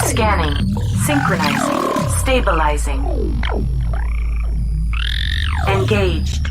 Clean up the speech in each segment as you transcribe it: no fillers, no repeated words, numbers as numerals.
Scanning, synchronizing, stabilizing. Engaged.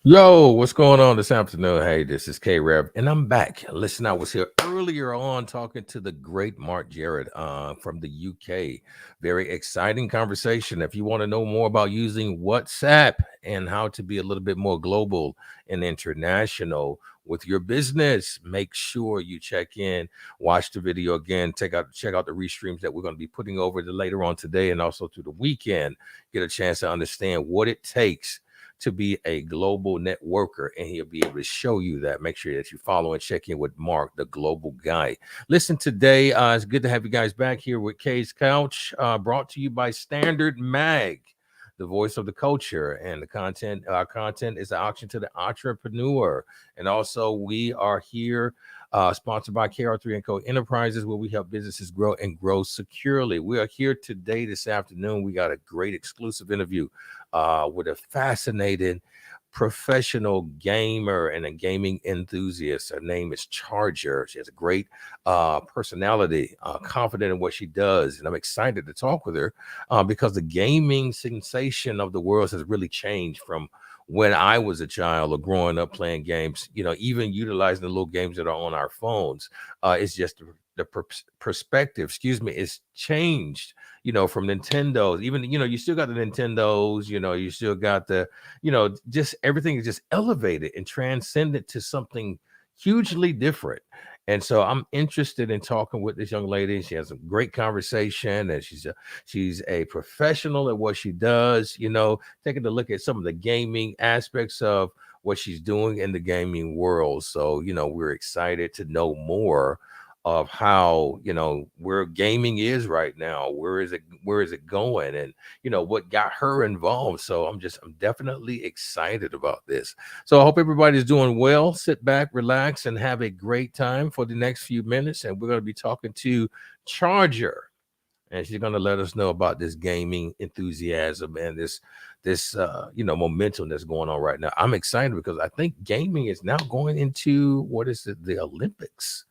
Yo, what's going on this afternoon? Hey, this is K-Rev, and I'm back. Listen, I was here earlier on talking to the great Mark Jarrett from the UK. Very exciting conversation. If you want to know more about using WhatsApp and how to be a little bit more global and international with your business, make sure you check in, watch the video again, check out the restreams that we're going to be putting over later on today and also through the weekend. Get a chance to understand what it takes to be a global networker, and he'll be able to show you that. Make sure that you follow and check in with Mark, the global guy. Listen, today it's good to have you guys back here with K's Couch, brought to you by Standard Mag, the voice of the culture, and the content. Our content is an auction to the entrepreneur, and also we are here sponsored by KR3 & Co. Enterprises, where we help businesses grow and grow securely. We are here today, this afternoon. We got a great exclusive interview with a fascinating professional gamer and a gaming enthusiast. Her name is Charger. She has a great personality, confident in what she does. And I'm excited to talk with her because the gaming sensation of the world has really changed from when I was a child or growing up playing games, even utilizing the little games that are on our phones. It's just the perspective, is changed, from Nintendo's, even, you still got the Nintendo's, you still got the, just everything is just elevated and transcended to something hugely different. And so I'm interested in talking with this young lady. She has a great conversation, and she's a professional at what she does, taking a look at some of the gaming aspects of what she's doing in the gaming world. So, we're excited to know more of how, where gaming is right now, where is it going, and what got her involved. So I'm definitely excited about this. So I hope everybody's doing well. Sit back, relax, and have a great time for the next few minutes. And we're going to be talking to Charger, and she's going to let us know about this gaming enthusiasm and this momentum that's going on right now. I'm excited because I think gaming is now going into the Olympics.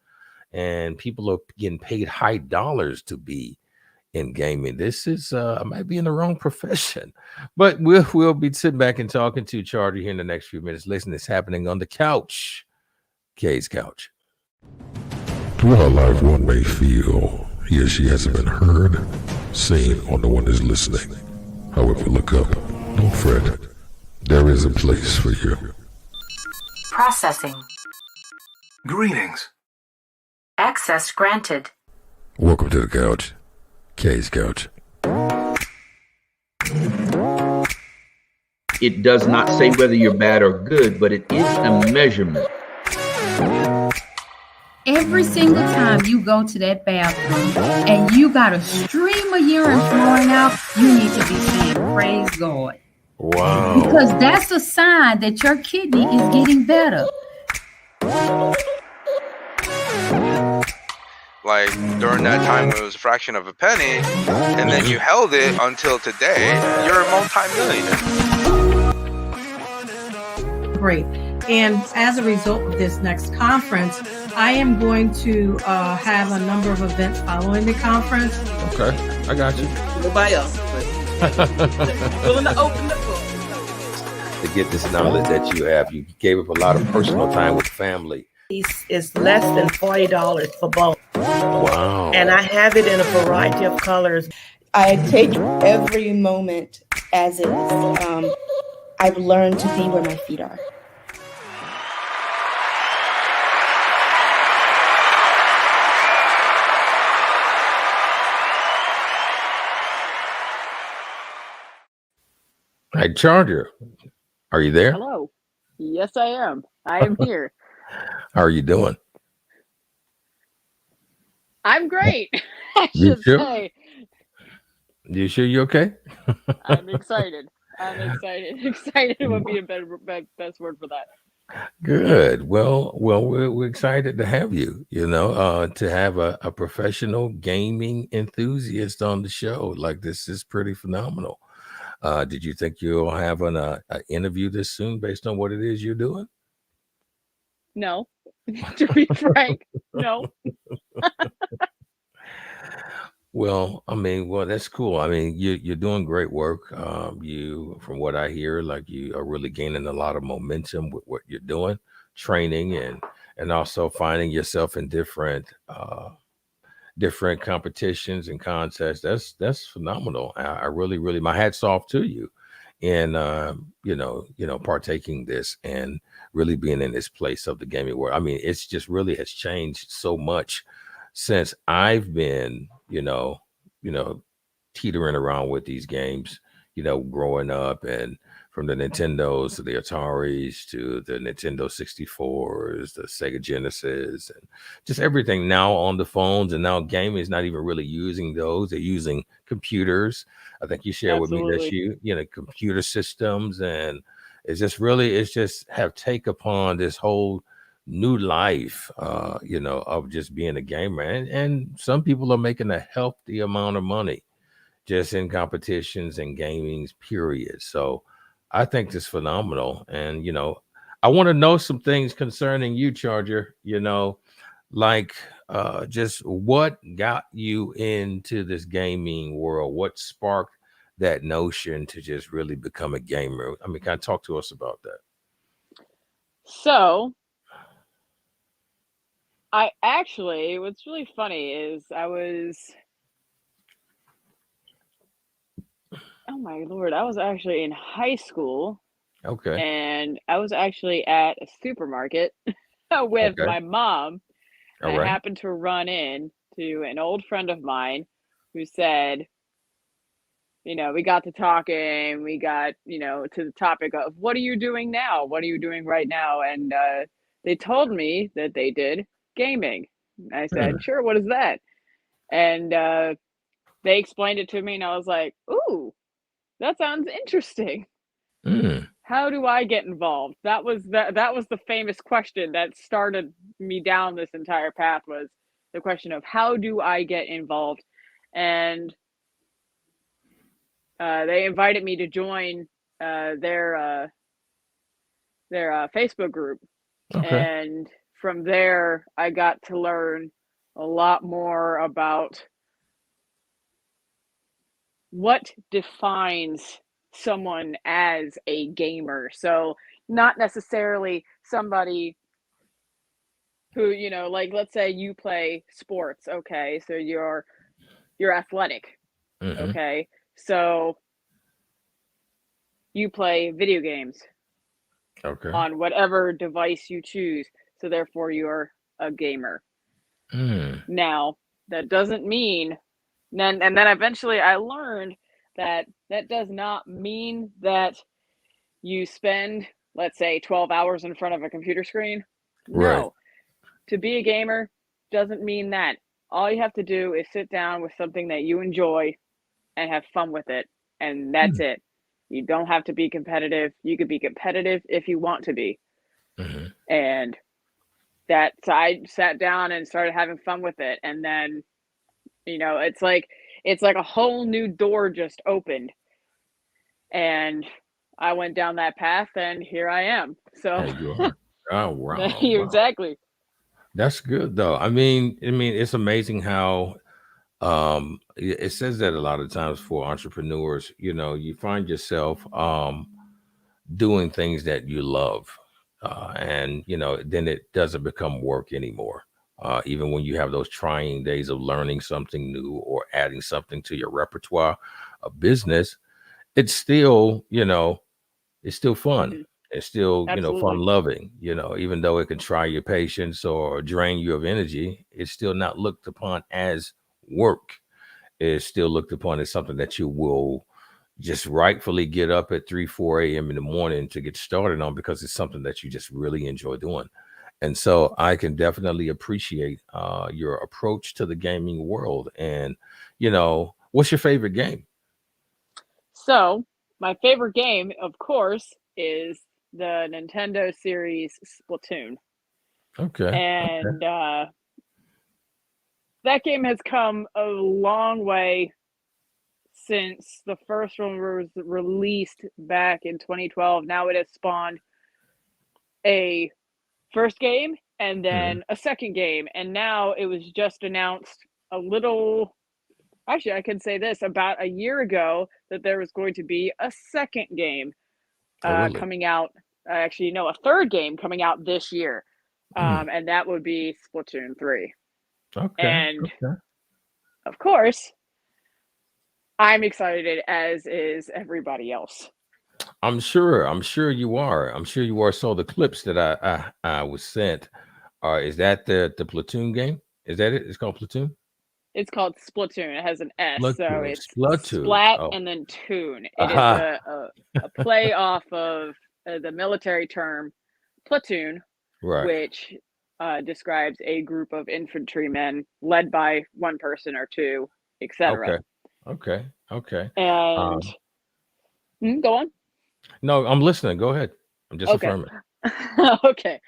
And people are getting paid high dollars to be in gaming. This is I might be in the wrong profession, but we'll be sitting back and talking to Charlie here in the next few minutes. Listen, it's happening on the couch, K's Couch. Throughout life, one may feel he or she hasn't been heard, seen, or no one is listening. However, look up, don't fret. There is a place for you. Processing. Greetings. Access granted. Welcome to the couch, K's Couch. It does not say whether you're bad or good, but it is a measurement. Every single time you go to that bathroom and you got a stream of urine flowing out, you need to be saying, praise God. Wow. Because that's a sign that your kidney is getting better. Like during that time when it was a fraction of a penny, and then you held it until today, you're a multi-millionaire. Great. And as a result of this next conference, I am going to have a number of events following the conference. Okay, I got you. Nobody else. Willing to open the book. To get this knowledge that you have, you gave up a lot of personal time with family. It's less than $40 for both. Wow. And I have it in a variety of colors. I take every moment as is. I've learned to be where my feet are. Hey, Charger, are you there? Hello. Yes, I am. I am here. How are you doing? I'm great. I You should sure? say. You sure you okay? I'm excited. I'm excited. Excited would be a better best word for that. Good. Well, we're excited to have you, to have a professional gaming enthusiast on the show. Like, this is pretty phenomenal. Did you think you'll have an interview this soon based on what it is you're doing? No. To be frank, no. Well, I mean, that's cool. I mean, you're doing great work. From what I hear, like, you are really gaining a lot of momentum with what you're doing, training, and also finding yourself in different competitions and contests. That's phenomenal. I really, really, my hats off to you, in partaking this and really being in this place of the gaming world. I mean, it's just really has changed so much since I've been, you know, teetering around with these games, growing up, and from the Nintendos to the Ataris to the Nintendo 64s, the Sega Genesis, and just everything now on the phones. And now gaming is not even really using those. They're using computers. I think you shared with me that Absolutely. computer systems, and it's just have take upon this whole new life, of just being a gamer. And some people are making a healthy amount of money just in competitions and gamings, period. So I think it's phenomenal. And, I want to know some things concerning you, Charger, like, just what got you into this gaming world? What sparked that notion to just really become a gamer? I mean, kind of talk to us about that. So, what's really funny is oh my Lord, I was actually in high school Okay. and I was actually at a supermarket with Okay. my mom. All I right. happened to run in to an old friend of mine who said, we got to talking, we got, to the topic of what are you doing now? What are you doing right now? And they told me that they did gaming. I Hmm. said, sure, what is that? And they explained it to me, and I was like, ooh, that sounds interesting. Mm. How do I get involved? That was the famous question that started me down this entire path, was the question of how do I get involved? And they invited me to join their Facebook group, Okay. and from there I got to learn a lot more about what defines someone as a gamer. So not necessarily somebody who, like, let's say you play sports, okay? So you're athletic, Hmm. okay? So you play video games Okay. on whatever device you choose. So therefore you're a gamer. Mm. Now, that doesn't mean then eventually I learned that that does not mean that you spend, let's say, 12 hours in front of a computer screen. Right. No. To be a gamer doesn't mean that. All you have to do is sit down with something that you enjoy and have fun with it, and that's it. You don't have to be competitive. You could be competitive if you want to be. Mm-hmm. And that so I sat down and started having fun with it, and then it's like a whole new door just opened, and I went down that path, and here I am. So Hey, you are. Oh, wow. Wow. exactly. That's good though. I mean, it's amazing how it says that a lot of times for entrepreneurs, you find yourself doing things that you love. And then it doesn't become work anymore. Even when you have those trying days of learning something new or adding something to your repertoire of business, it's still, it's still fun. Hmm. It's still, fun Absolutely. loving, even though it can try your patience or drain you of energy, it's still not looked upon as work. It's still looked upon as something that you will just rightfully get up at 3, 4 a.m. in the morning to get started on, because it's something that you just really enjoy doing. And so I can definitely appreciate your approach to the gaming world. And, what's your favorite game? So, my favorite game, of course, is the Nintendo series Splatoon. Okay. And that game has come a long way since the first one was released back in 2012. Now it has spawned a first game and Mhm. then a second game. And now it was just announced a little, actually, I can say this about a year ago that there was going to be a second game Oh, really? coming out. Actually, no, a third game coming out this year. Mm. And that would be Splatoon 3. Okay. And Okay. of course, I'm excited, as is everybody else. I'm sure. I'm sure you are. I'm sure you are. So the clips that I was sent, is that the Platoon game? Is that it? It's called Platoon. It's called Splatoon. It has an S, so Splatoon. it's Splatoon. splat Oh. and then tune. It is Aha. a play off of the military term platoon, Right. which describes a group of infantrymen led by one person or two, etc. Okay. Okay. Okay. And Um, go on. no, I'm listening. Go ahead. I'm just Okay. affirming. Okay.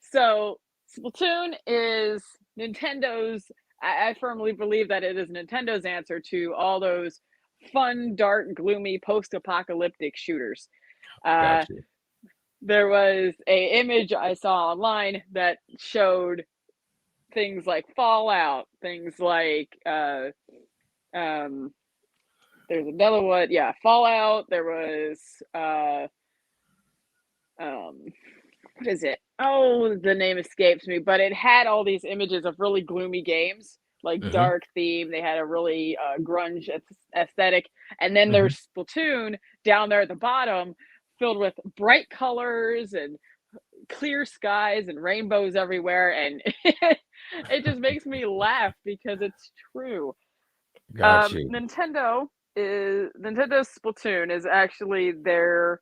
So Splatoon is Nintendo's. I firmly believe that it is Nintendo's answer to all those fun, dark, gloomy, post-apocalyptic shooters. Got you. There was a image I saw online that showed things like Fallout, things like there's another one, yeah, Fallout. There was what is it? Oh, the name escapes me, but it had all these images of really gloomy games, like Mm-hmm. dark theme. They had a really grunge aesthetic. And then Mm-hmm. there's Splatoon down there at the bottom, filled with bright colors and clear skies and rainbows everywhere. And it just makes me laugh because it's true. Got you. Nintendo's Splatoon is actually their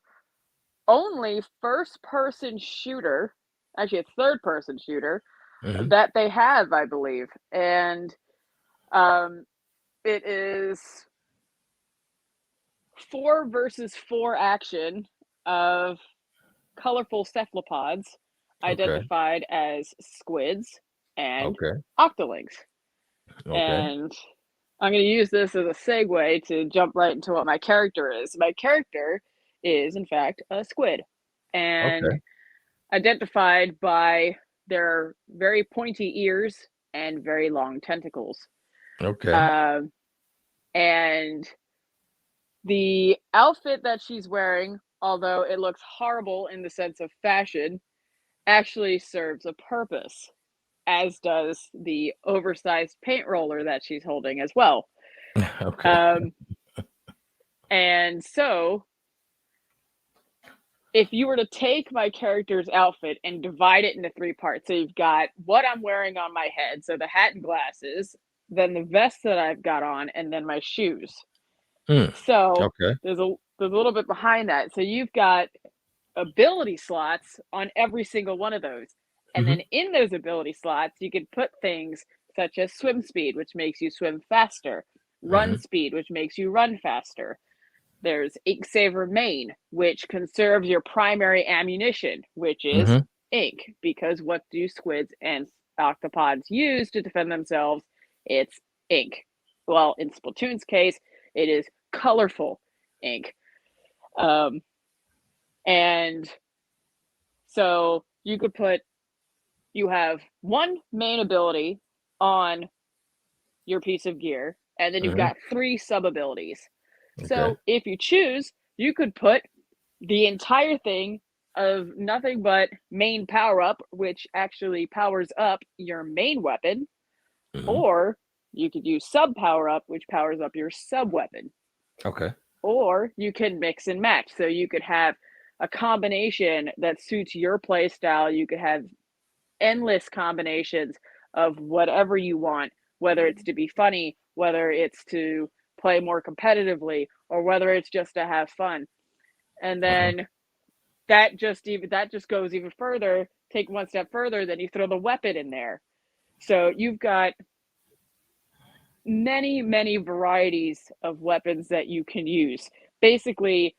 only first-person shooter, actually a third-person shooter, Mm-hmm. that they have, I believe. And it is 4 versus 4 action of colorful cephalopods Okay. identified as squids and Okay. octolinks. Okay. And I'm going to use this as a segue to jump right into what my character is. My character is, in fact, a squid, and Okay. identified by their very pointy ears and very long tentacles. Okay. And the outfit that she's wearing, although it looks horrible in the sense of fashion, actually serves a purpose, as does the oversized paint roller that she's holding as well. Okay. And so, if you were to take my character's outfit and divide it into 3 parts, so you've got what I'm wearing on my head, so the hat and glasses, then the vest that I've got on, and then my shoes. So Okay. there's a little bit behind that. So you've got ability slots on every single one of those. And Mm-hmm. then in those ability slots, you can put things such as swim speed, which makes you swim faster, run Mm-hmm. speed, which makes you run faster. There's Ink Saver Main, which conserves your primary ammunition, which is Mm-hmm. ink, because what do squids and octopods use to defend themselves? It's ink. Well, in Splatoon's case, it is colorful ink. And so you have one main ability on your piece of gear, and then you've Mm-hmm. got 3 sub abilities. Okay. So if you choose, you could put the entire thing of nothing but main power up, which actually powers up your main weapon, Mm-hmm. or you could use sub power up, which powers up your sub weapon. Okay. Or you can mix and match. So you could have a combination that suits your play style. You could have endless combinations of whatever you want, whether it's to be funny, whether it's to play more competitively, or whether it's just to have fun. And Uh-huh. then that just goes even further take one step further, then you throw the weapon in there. So you've got many, many varieties of weapons that you can use. Basically,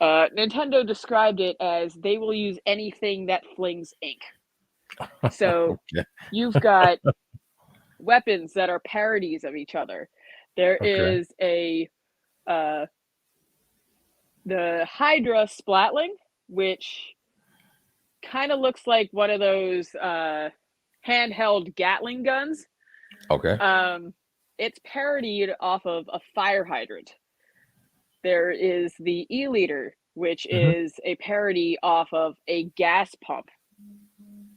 Nintendo described it as they will use anything that flings ink. So Okay. you've got weapons that are parodies of each other. There Okay. is the Hydra Splatling, which kind of looks like one of those handheld Gatling guns. Okay. It's parodied off of a fire hydrant. There is the E-liter, which is a parody off of a gas pump.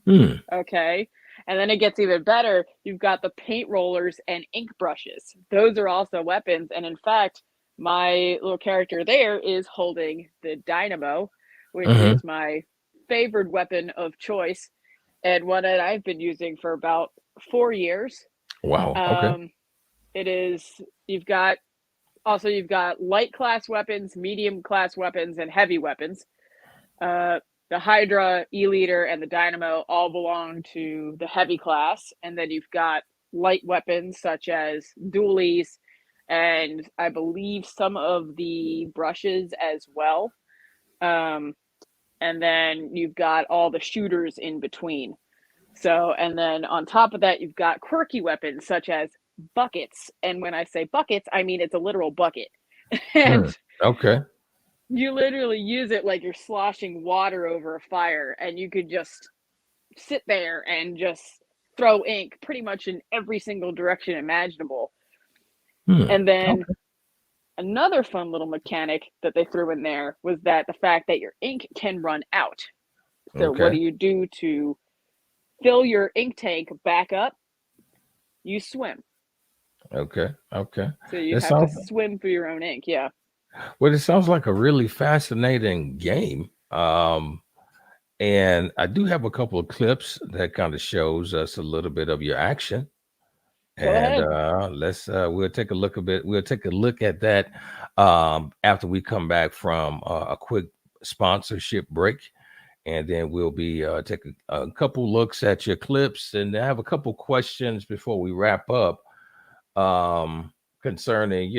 Okay. And then it gets even better. You've got the paint rollers and ink brushes. Those are also weapons. And in fact, my little character there is holding the dynamo, which is my favorite weapon of choice and one that I've been using for about 4 years. Wow. Okay. It is, you've got light class weapons, medium class weapons, and heavy weapons. The Hydra, E-liter, and the Dynamo all belong to the heavy class. And then you've got light weapons such as dualies and I believe some of the brushes as well. And then you've got all the shooters in between. So, and then on top of that, you've got quirky weapons such as buckets. And when I say buckets, I mean it's a literal bucket. And Okay. you literally use it like you're sloshing water over a fire, and you could just sit there and just throw ink pretty much in every single direction imaginable. And then another fun little mechanic that they threw in there was that the fact that your ink can run out. So what do you do to fill your ink tank back up? You swim. Okay. So you have to swim through your own ink. Yeah. Well, it sounds like a really fascinating game. And I do have a couple of clips that kind of shows us a little bit of your action. Go ahead. We'll take a look at that after we come back from a quick sponsorship break. And then we'll be taking a couple looks at your clips, and I have a couple questions before we wrap up concerning,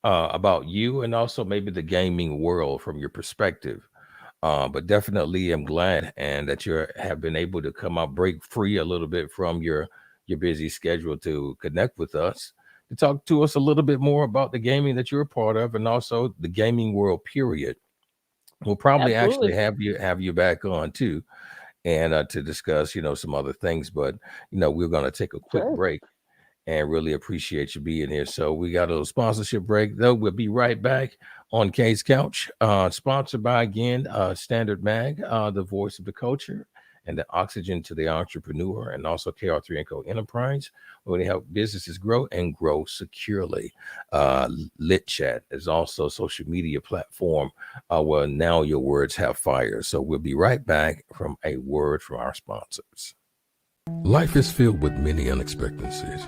about you and also maybe the gaming world from your perspective. But definitely I'm glad and that you have been able to come out, break free a little bit from your busy schedule to connect with us, to talk to us a little bit more about the gaming that you're a part of and also the gaming world, period. We'll probably actually have you back on too, and to discuss, some other things. But we're going to take a quick break, and really appreciate you being here. So we got a little sponsorship break, though. We'll be right back on K's Couch, sponsored by again Standard Mag, the voice of the culture, and the oxygen to the entrepreneur, and also KR3 & Co Enterprise, where they help businesses grow and grow securely. Lit Chat is also a social media platform where now your words have fire. So we'll be right back from a word from our sponsors. Life is filled with many unexpectancies.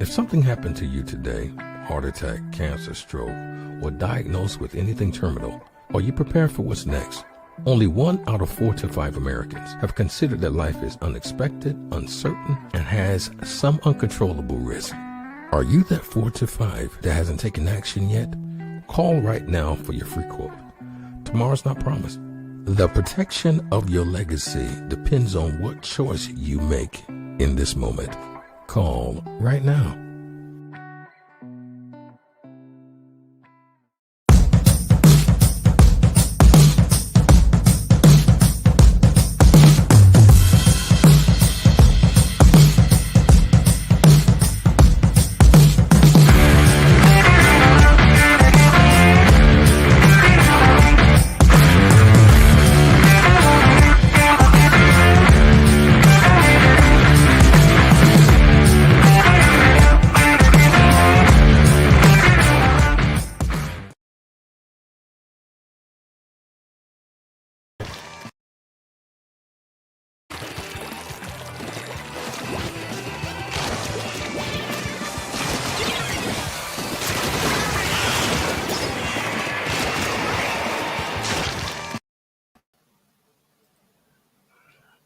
If something happened to you today, heart attack, cancer, stroke, or diagnosed with anything terminal, are you prepared for what's next? Only 1 out of 4 to 5 Americans have considered that life is unexpected, uncertain, and has some uncontrollable risk. Are you that 4 to 5 that hasn't taken action yet? Call right now for your free quote. Tomorrow's not promised. The protection of your legacy depends on what choice you make in this moment. Call right now.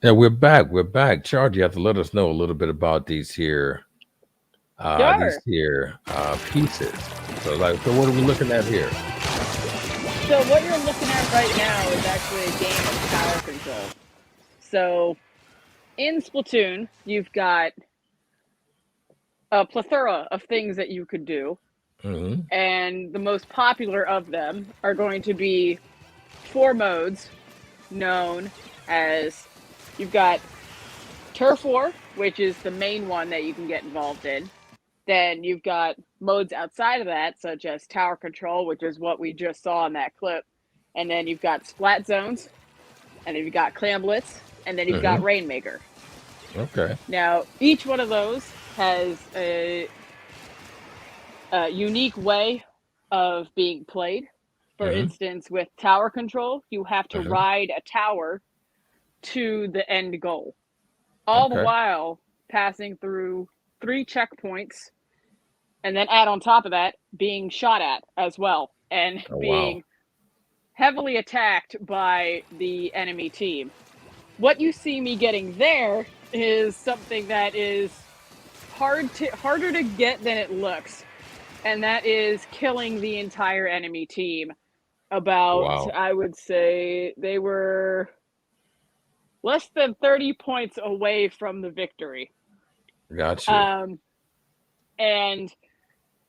Yeah, we're back. We're back. Charles, you have to let us know a little bit about Sure. these here pieces. So, so what are we looking at here? So what you're looking at right now is actually a game of tower control. So in Splatoon, you've got a plethora of things that you could do. Mm-hmm. And the most popular of them are going to be 4 modes known as, you've got Turf War, which is the main one that you can get involved in. Then you've got modes outside of that, such as Tower Control, which is what we just saw in that clip. And then you've got Splat Zones, and then you've got Clam Blitz, and then you've got Mm-hmm. Rainmaker. Okay. Now, each one of those has a unique way of being played. For Mm-hmm. instance, with Tower Control, you have to Mm-hmm. ride a tower to the end goal, all the Okay. while passing through 3 checkpoints, and then add on top of that being shot at as well, and Oh, wow. being heavily attacked by the enemy team. What you see me getting there is something that is harder to get than it looks, and that is killing the entire enemy team. About, Wow. I would say they were less than 30 points away from the victory. Got you. And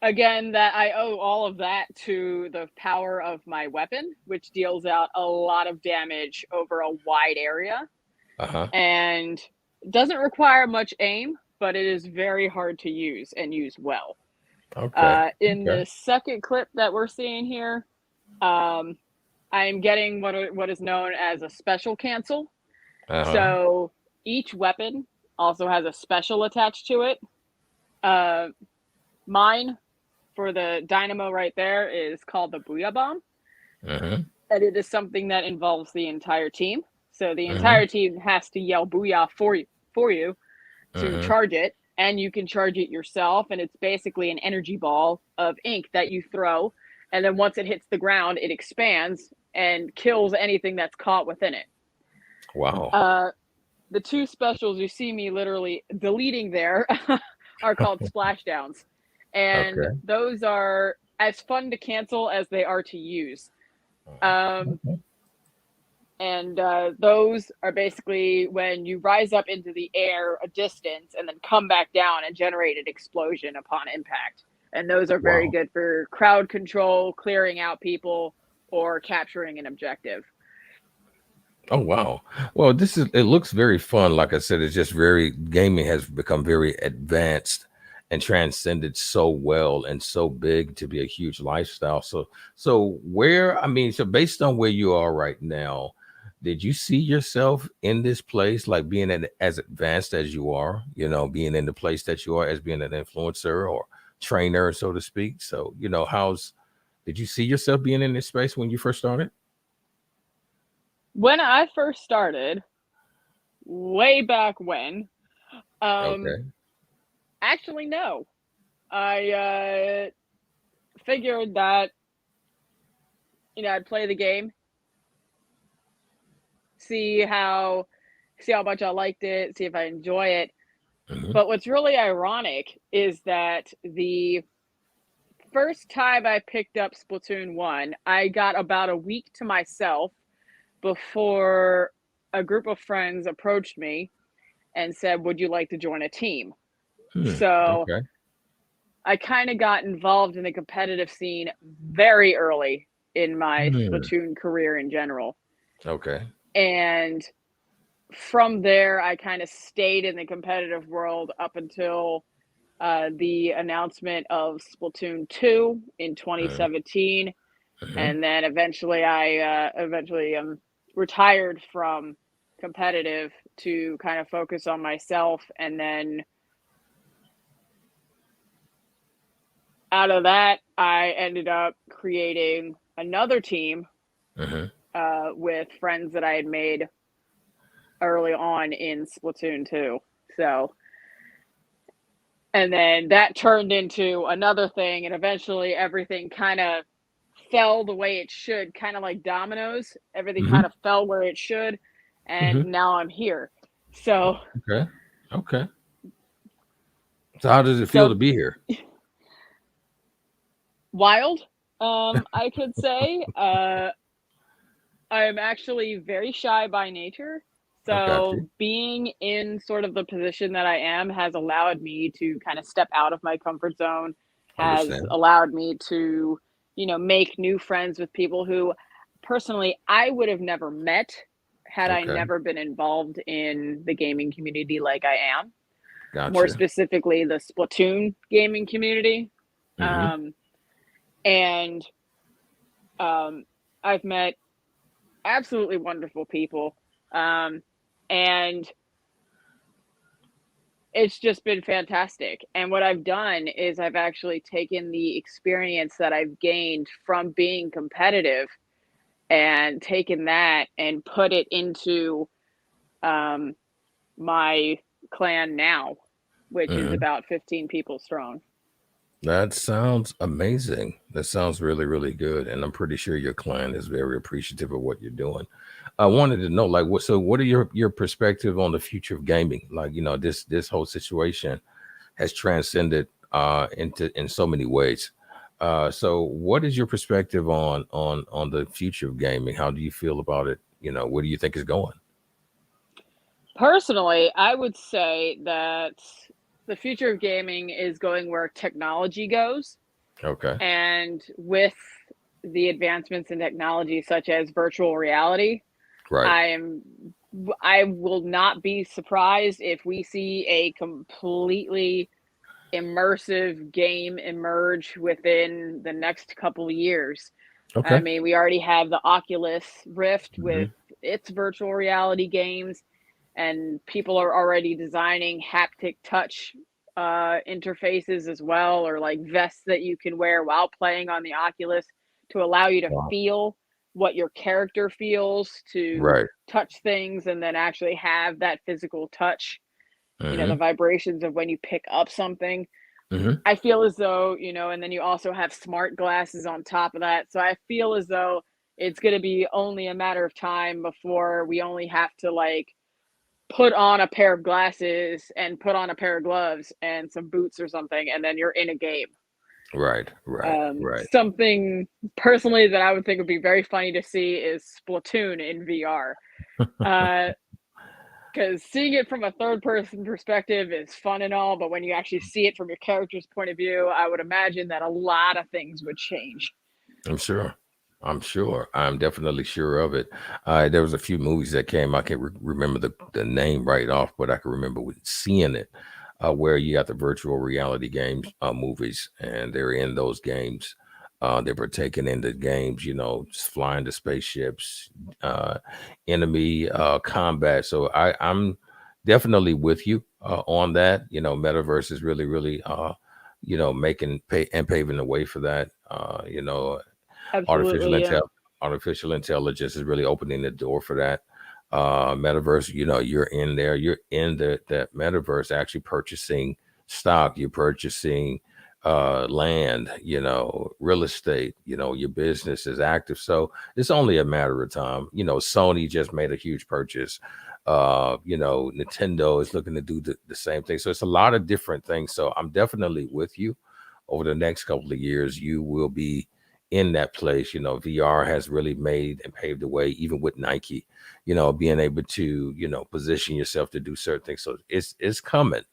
again, that I owe all of that to the power of my weapon, which deals out a lot of damage over a wide area, Uh-huh. and doesn't require much aim, but it is very hard to use and use well. Okay. In Okay. the second clip that we're seeing here, I'm getting what is known as a special cancel. Uh-huh. So each weapon also has a special attached to it. Mine, for the dynamo right there, is called the Booyah Bomb. Mm-hmm. And it is something that involves the entire team. So the Mm-hmm. entire team has to yell Booyah for you to Mm-hmm. charge it. And you can charge it yourself. And it's basically an energy ball of ink that you throw. And then once it hits the ground, it expands and kills anything that's caught within it. Wow. The 2 specials you see me literally deleting there are called splashdowns. And Okay. those are as fun to cancel as they are to use. Um, Okay. and those are basically when you rise up into the air a distance and then come back down and generate an explosion upon impact. And those are very Wow. good for crowd control, clearing out people, or capturing an objective. Oh, wow. Well, it looks very fun. Like I said, it's just gaming has become very advanced and transcended so well and so big to be a huge lifestyle. So based on where you are right now, did you see yourself in this place, like being as advanced as you are, being in the place that you are as being an influencer or trainer, so to speak? So, did you see yourself being in this space when you first started? When I first started, way back when, Okay. actually, no. I figured that, I'd play the game, see how much I liked it, see if I enjoy it. Mhm. But what's really ironic is that the first time I picked up Splatoon 1, I got about a week to myself before a group of friends approached me and said, "Would you like to join a team?" So Okay. I kind of got involved in the competitive scene very early in my Hmm. Splatoon career in general. Okay. And from there, I kind of stayed in the competitive world up until the announcement of Splatoon 2 in Mhm. 2017. Mhm. And then eventually I retired from competitive to kind of focus on myself. And then out of that, I ended up creating another team Mhm. with friends that I had made early on in Splatoon 2. So, and then that turned into another thing, and eventually everything kind of fell the way it should, kind of like dominoes. Everything kind Mhm. of fell where it should, and Mhm. now I'm here. So Okay. So how does it feel to so be here? wild, I could say. I am actually very shy by nature. I got So you. being in sort of the position that I am has allowed me to kind of step out of my comfort zone, has Understand. allowed me to, make new friends with people who personally I would have never met had I Okay. never been involved in the gaming community like I am. More Gotcha. specifically, the Splatoon gaming community. Mm-hmm. Um, and I've met absolutely wonderful people. And it's just been fantastic. And what I've done is I've actually taken the experience that I've gained from being competitive and taken that and put it into um, my clan now, which is Mm-hmm. about 15 people strong. That sounds amazing. That sounds really, really good. And I'm pretty sure your client is very appreciative of what you're doing. I wanted to know, like, what are your perspective on the future of gaming? Like, this whole situation has transcended in so many ways. So what is your perspective on the future of gaming? How do you feel about it? Where do you think it's going? Personally, I would say that the future of gaming is going where technology goes. Okay. And with the advancements in technology such as virtual reality, Right. I will not be surprised if we see a completely immersive game emerge within the next couple of years. I Okay. mean, we already have the Oculus Rift with Hmm. its virtual reality games, and people are already designing haptic touch interfaces as well, or like vests that you can wear while playing on the Oculus to allow you to Wow. feel what your character feels, to Right. touch things and then actually have that physical touch, the Hmm. vibrations of when you pick up something. Hmm. I feel as though, and then you also have smart glasses on top of that. So I feel as though it's going to be only a matter of time before we only have to like put on a pair of glasses and put on a pair of gloves and some boots or something, and then you're in a game. Right. Right. Right. Something personally that I would think would be very funny to see is Splatoon in VR. Because seeing it from a third person perspective is fun and all, but when you actually see it from your character's point of view, I would imagine that a lot of things would change. I'm sure. I'm sure. I'm definitely sure of it. There was a few movies that came. I can't remember the name right off, but I can remember seeing it, where you got the virtual reality games movies, and they're in those games. They were taken into games, just flying the spaceships, uh, enemy combat. So I'm definitely with you on that. Metaverse is really, really, paving the way for that. Artificial Absolutely, yeah. intel artificial intelligence is really opening the door for that. Metaverse, you're in there, you're in that metaverse actually purchasing stock, you're purchasing land, real estate, your business is active. So it's only a matter of time. Sony just made a huge purchase. Nintendo is looking to do the same thing. So it's a lot of different things. So I'm definitely with you. Over the next couple of years, you will be in that place. VR has really made and paved the way, even with Nike, being able to, position yourself to do certain things. So it's coming.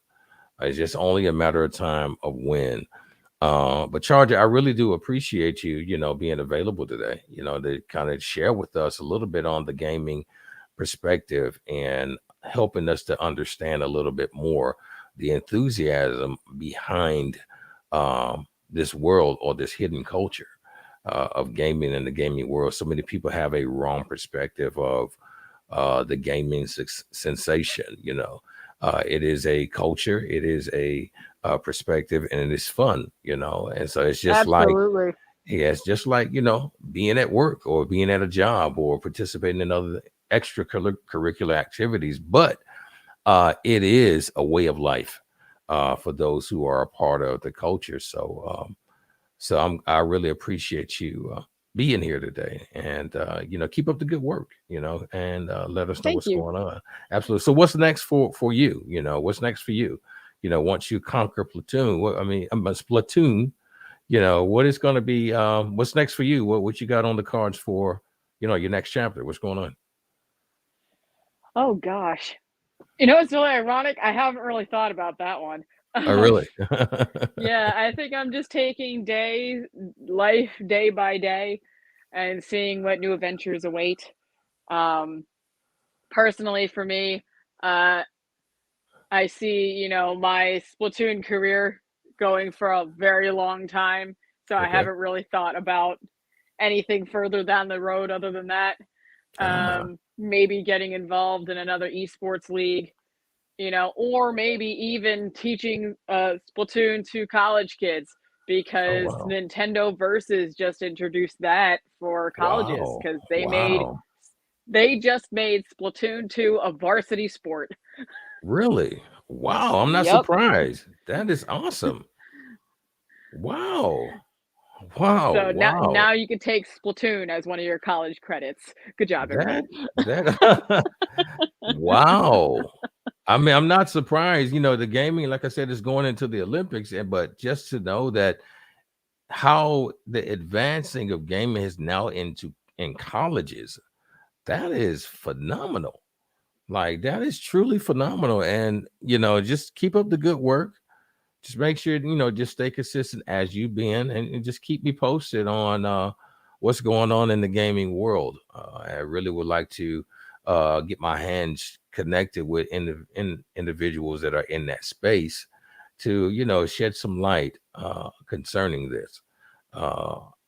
It's just only a matter of time of when. But Charger, I really do appreciate you, being available today, to kind of share with us a little bit on the gaming perspective and helping us to understand a little bit more the enthusiasm behind this world or this hidden culture of gaming and the gaming world. So many people have a wrong perspective of the gaming sensation. It is a culture, it is a perspective, and it is fun. And so it's just like, Absolutely. yeah, it's just like, being at work or being at a job or participating in other extracurricular activities. But it is a way of life for those who are a part of the culture. So I really appreciate you being here today, and keep up the good work, and let us know Thank what's you. going on. Absolutely. So what's next for you? What's next for you? Once you conquer Platoon, Splatoon, what is going to be, what's next for you? What you got on the cards for, your next chapter? What's going on? Oh gosh. It's really ironic. I haven't really thought about that one. Oh, really? Yeah, I think I'm just taking life day by day and seeing what new adventures await. Um, Personally for me, uh, I see, my Splatoon career going for a very long time. So I Okay. haven't really thought about anything further down the road other than that. Maybe getting involved in another esports league, or maybe even teaching Splatoon to college kids Oh, because wow. Nintendo Versus just introduced that for colleges Wow. because Wow. they just made Splatoon 2 a varsity sport. Really? Wow. I'm not Yep. surprised. That is awesome. Wow. Wow. So now Wow. now you can take Splatoon as one of your college credits. Good job, everybody. That wow. I mean, I'm not surprised. The gaming, like I said, is going into the Olympics, but just to know that how the advancing of gaming is now in colleges, that is phenomenal. Like, that is truly phenomenal. And just keep up the good work. Just make sure, just stay consistent as you've been, and just keep me posted on what's going on in the gaming world. I really would like to get my hands connected with individuals that are in that space to, shed some light concerning this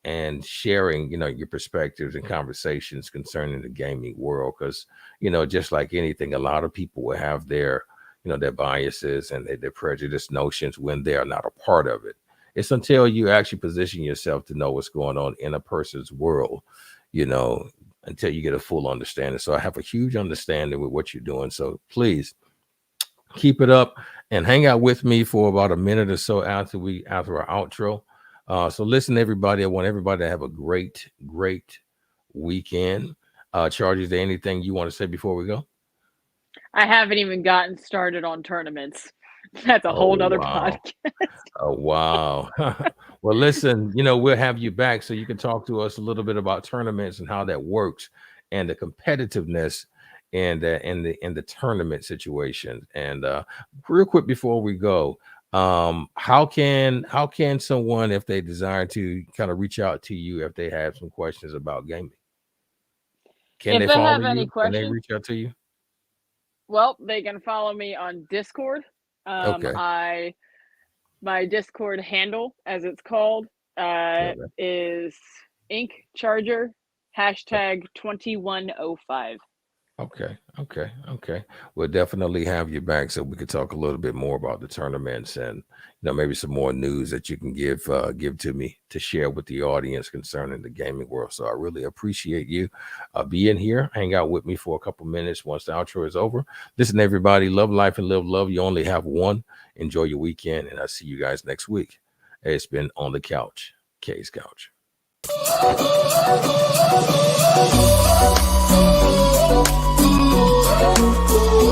and sharing, your perspectives and conversations concerning the gaming world. Because, just like anything, a lot of people will have their biases and their prejudice notions when they are not a part of it. It's until you actually position yourself to know what's going on in a person's world, until you get a full understanding. So I have a huge understanding with what you're doing. So please keep it up and hang out with me for about a minute or so after our outro. So listen, everybody, I want everybody to have a great weekend. Charlie, is there anything you want to say before we go? I haven't even gotten started on tournaments. That's a whole nother Wow. podcast. Oh, wow. Well, listen, we'll have you back so you can talk to us a little bit about tournaments and how that works and the competitiveness and the tournament situation. And real quick before we go, how can someone, if they desire to, kind of reach out to you if they have some questions about gaming? Can If they they follow have any you? Can they questions, reach out to you? well, they can follow me on Discord. Okay. My Discord handle, as it's called, Okay. is Ink Charger #2105. Okay. We'll definitely have you back so we could talk a little bit more about the tournaments and maybe some more news that you can give to me to share with the audience concerning the gaming world. So I really appreciate you being here. Hang out with me for a couple minutes once the outro is over. Listen, everybody, love life and live love. You only have one. Enjoy your weekend, and I'll see you guys next week. It's been On the Couch, K's Couch. Ooh.